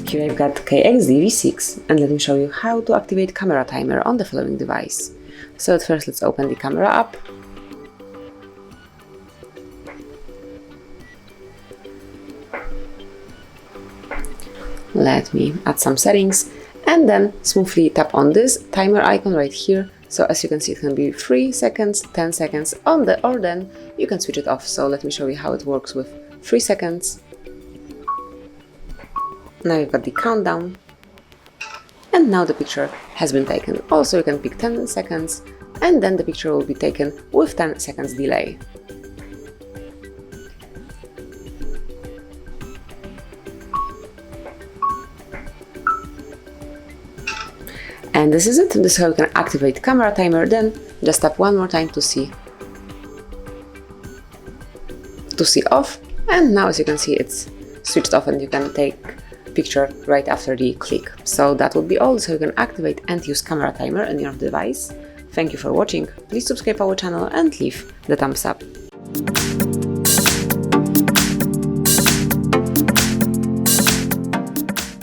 Here I've got KENXINDA V6, and let me show you how to activate camera timer on the following device. So at first let's open the camera app. Let me add some settings and then smoothly tap on this timer icon right here. So as you can see, it can be 3 seconds, 10 seconds or then you can switch it off. So let me show you how it works with 3 seconds. Now you've got the countdown and now the picture has been taken. Also you can pick 10 seconds and then the picture will be taken with 10 seconds delay. And this is it. This is how you can activate camera timer. Then just tap one more time to see off. And now as you can see, it's switched off and you can take picture right after the click. So that would be all. So you can activate and use camera timer on your device. Thank you for watching. Please subscribe our channel and leave the thumbs up.